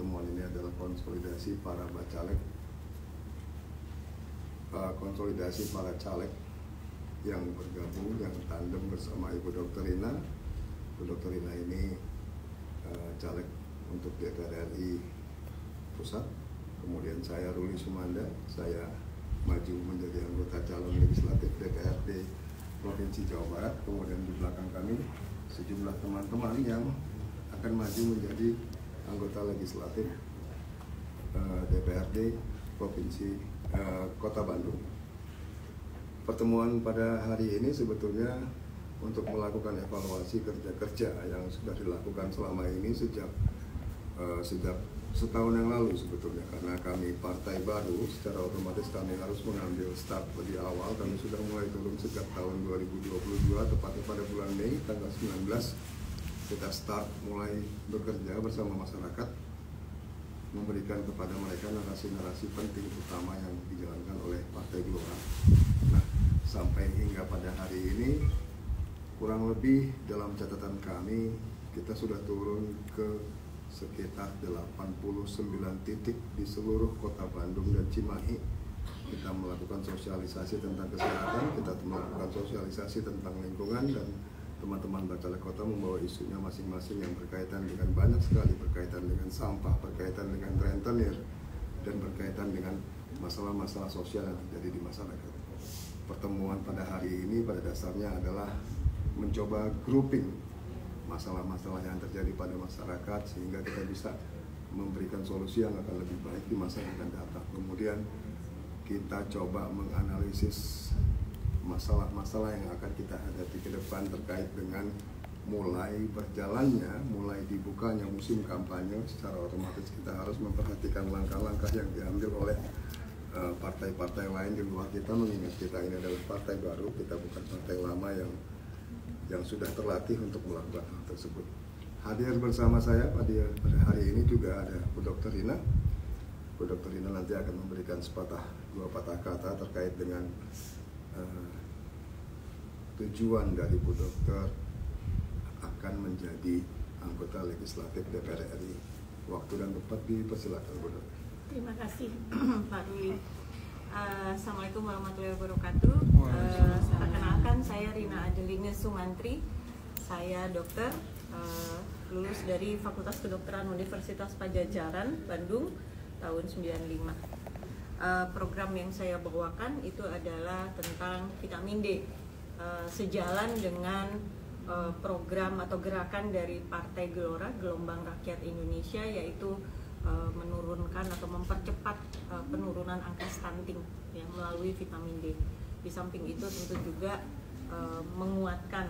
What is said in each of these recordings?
pertemuan ini adalah konsolidasi para caleg yang bergabung, yang tandem bersama Ibu Dr. Rina. Ibu Dr. Rina ini caleg untuk DPR RI Pusat. Kemudian saya Ruli Sumanda, saya maju menjadi anggota calon legislatif DPRD Provinsi Jawa Barat. Kemudian di belakang kami sejumlah teman-teman yang akan maju menjadi anggota legislatif DPRD Provinsi Kota Bandung. Pertemuan pada hari ini sebetulnya untuk melakukan evaluasi kerja-kerja yang sudah dilakukan selama ini sejak setahun yang lalu sebetulnya, karena kami partai baru, secara otomatis kami harus mengambil start lebih awal. Kami sudah mulai turun sejak tahun 2022, tepatnya pada bulan Mei tanggal 19 kita start mulai bekerja bersama masyarakat, memberikan kepada mereka narasi-narasi penting utama yang dijalankan oleh Partai Gelora. Nah, sampai hingga pada hari ini kurang lebih dalam catatan kami kita sudah turun ke sekitar 89 titik di seluruh Kota Bandung dan Cimahi. Kita melakukan sosialisasi tentang kesehatan, kita melakukan sosialisasi tentang lingkungan, dan teman-teman Bacalek Kota membawa isunya masing-masing yang berkaitan dengan banyak sekali, berkaitan dengan sampah, berkaitan dengan rentenir, dan berkaitan dengan masalah-masalah sosial yang terjadi di masyarakat. Pertemuan pada hari ini pada dasarnya adalah mencoba grouping masalah-masalah yang terjadi pada masyarakat sehingga kita bisa memberikan solusi yang akan lebih baik di masa yang akan datang. Kemudian kita coba menganalisis masalah-masalah yang akan kita hadapi ke depan terkait dengan mulai berjalannya, mulai dibukanya musim kampanye. Secara otomatis kita harus memperhatikan langkah-langkah yang diambil oleh partai-partai lain di luar kita, mengingat kita ini adalah partai baru, kita bukan partai lama yang sudah terlatih untuk melakukan hal tersebut. Hadir bersama saya pada hari ini juga ada Bu Dr. Rina. Bu Dr. Rina nanti akan memberikan dua patah kata terkait dengan tujuan dari Bu Dokter akan menjadi anggota legislatif DPR RI. Waktu dan tempat dipersilakan, Bu Dokter. Terima kasih Pak Ruli. Assalamualaikum warahmatullahi wabarakatuh. Perkenalkan, saya Rina Adeline Sumantri. Saya dokter, lulus dari Fakultas Kedokteran Universitas Padjadjaran, Bandung, tahun 95. Program yang saya bawakan itu adalah tentang vitamin D, sejalan dengan program atau gerakan dari Partai Gelora, Gelombang Rakyat Indonesia, yaitu menurunkan atau mempercepat penurunan angka stunting ya, melalui vitamin D. Di samping itu tentu juga menguatkan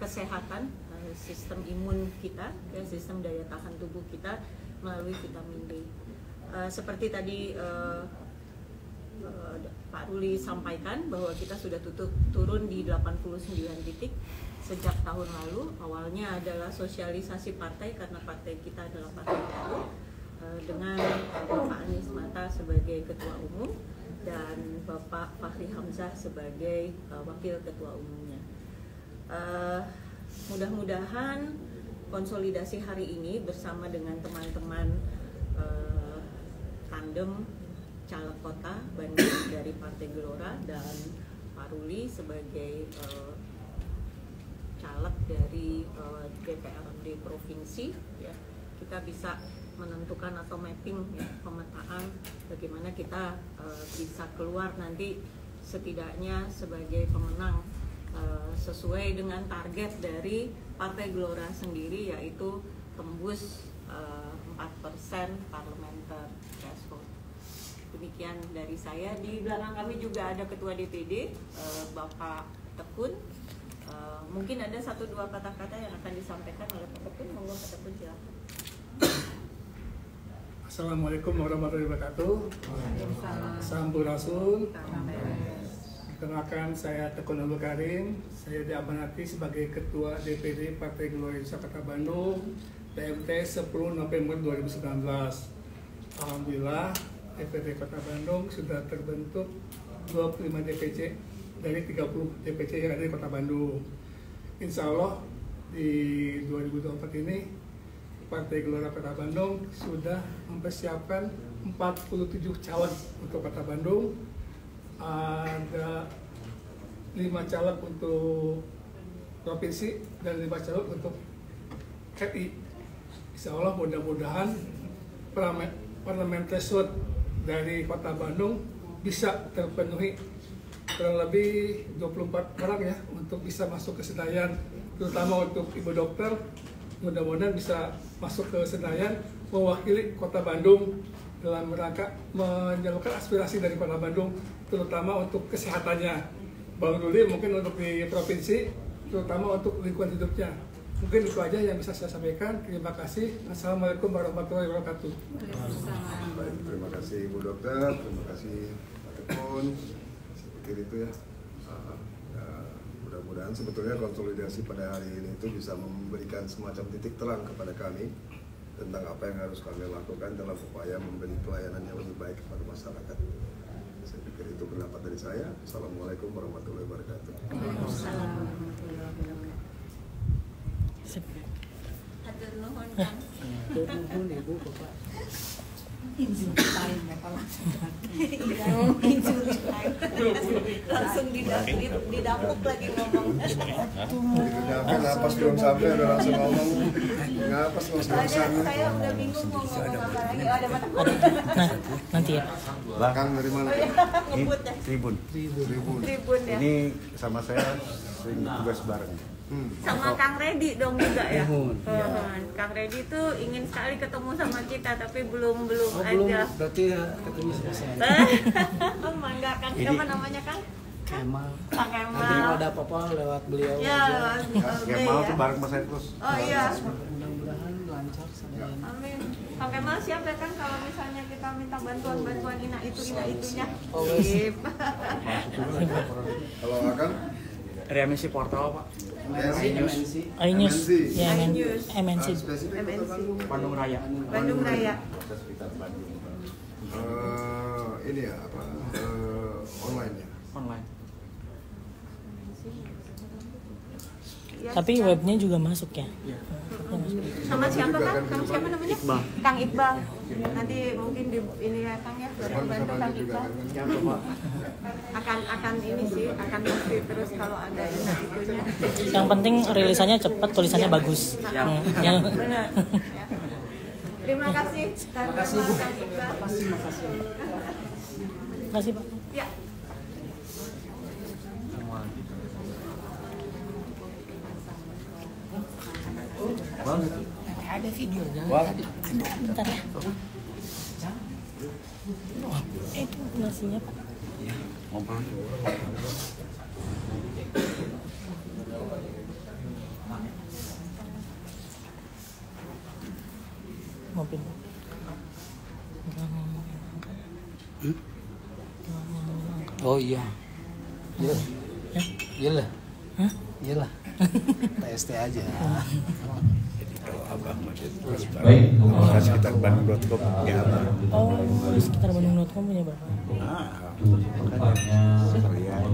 kesehatan sistem imun kita, ya, sistem daya tahan tubuh kita melalui vitamin D. Seperti tadi Pak Ruli sampaikan bahwa kita sudah turun di 89 titik sejak tahun lalu. Awalnya adalah sosialisasi partai karena partai kita adalah partai baru, dengan Bapak Anies Mata sebagai ketua umum dan Bapak Fahri Hamzah sebagai wakil ketua umumnya. Mudah-mudahan konsolidasi hari ini bersama dengan teman-teman tandem caleg kota Bandung dari Partai Gelora dan Pak Ruli sebagai caleg dari DPRD provinsi, ya, kita bisa menentukan atau mapping, ya, pemetaan bagaimana kita bisa keluar nanti setidaknya sebagai pemenang sesuai dengan target dari Partai Gelora sendiri, yaitu tembus 4% parlementer threshold. Demikian dari saya. Di belakang kami juga ada Ketua DPD Bapak Tekun. Mungkin ada 1-2 kata-kata yang akan disampaikan oleh Pak Tekun. Monggo Pak Tekun, silakan. Assalamualaikum warahmatullahi wabarakatuh. Sampurasun. Perkenalkan, saya Tekun Abdul Karim. Saya diamanati sebagai Ketua DPD Partai Gelora Kota Bandung, PMT 10 November 2019. Alhamdulillah, DPD Kota Bandung sudah terbentuk 25 DPC dari 30 DPC yang ada di Kota Bandung. Insya Allah di 2024 ini Partai Gelora Kota Bandung sudah mempersiapkan 47 caleg untuk Kota Bandung, ada 5 caleg untuk provinsi dan 5 caleg untuk RI. Insya Allah mudah-mudahan parliament threshold dari Kota Bandung bisa terpenuhi, kurang lebih 24 orang ya untuk bisa masuk ke Senayan, terutama untuk ibu dokter. Mudah-mudahan bisa masuk ke Senayan mewakili Kota Bandung dalam rangka menyalurkan aspirasi dari Kota Bandung, terutama untuk kesehatannya. Bang Ruli mungkin untuk di provinsi, terutama untuk lingkungan hidupnya. Mungkin itu aja yang bisa saya sampaikan. Terima kasih. Assalamualaikum warahmatullahi wabarakatuh. Baik, terima kasih Ibu Dokter, terima kasih Pak Tekun. Saya pikir itu ya. Mudah-mudahan sebetulnya konsolidasi pada hari ini itu bisa memberikan semacam titik terang kepada kami tentang apa yang harus kami lakukan dalam upaya memberi pelayanan yang lebih baik kepada masyarakat. Saya pikir itu pendapat dari saya. Assalamualaikum warahmatullahi wabarakatuh. Waalaikumsalam warahmatullahi wabarakatuh. Hatur nuhun Kang. Nuhun Ibu Bapak. Injury time apa langsung didapuk lagi ngomong. Dikerjakan napas belum sampai udah langsung ngomong. Ngapas langsung sampai. Saya udah bingung mau ngomong apa lagi. Oh, ada mata Nah, nanti ya. Belakang dari mana? ngebut ya. Tribun. Tribun ya. Ini sama saya sering tugas bareng. Sama Kang Redi dong juga ya. Kang Redi tuh ingin sekali ketemu sama kita tapi belum aja. Berarti ya ketemu selesai. Mangga Kang, siapa namanya Kang? Kemal. Kang Nanti Kemal. kalau ada apa-apa lewat beliau Ya, aja. Kemal tuh bareng sama saya terus. Oh iya. Mudah-mudahan lancar Senayan. Amin. Kang Kemal siap ya kan kalau misalnya kita minta bantuan itunya. Oh, wes. Sip. Kalau akan Remisi portal Pak. MNC. iNews, ya iNews. MNC. spesifik MNC. Kota Bandung. Bandung Raya. Bandung Raya. Ini ya apa? Online ya. Online. Ya, Tapi webnya juga masuk ya. sama siapa Kang? Kang siapa namanya? Iqbal. Kang Iqbal. Nanti mungkin di ini ya Kang ya, bantu Kang juga Iqbal. kan. Akan ini sih, akan mesti terus kalau ada itunya. Yang penting rilisannya cepat, tulisannya bagus. Ya. Ya. Benar. Ya. Terima kasih. Terima kasih Bu. Kang Iqbal. Terima kasih Pak. Ya. Ada videonya. Bentar ya. Oh, itu nasinya Pak. Ngobrol. Mobil. Oh iya. Iya. Ya? Iyalah. Hah? Iyalah. TST aja. Apakah sekitar Bandung.com ya apa? Oh, sekitar Bandung.com punya Bapak. Makanya kalian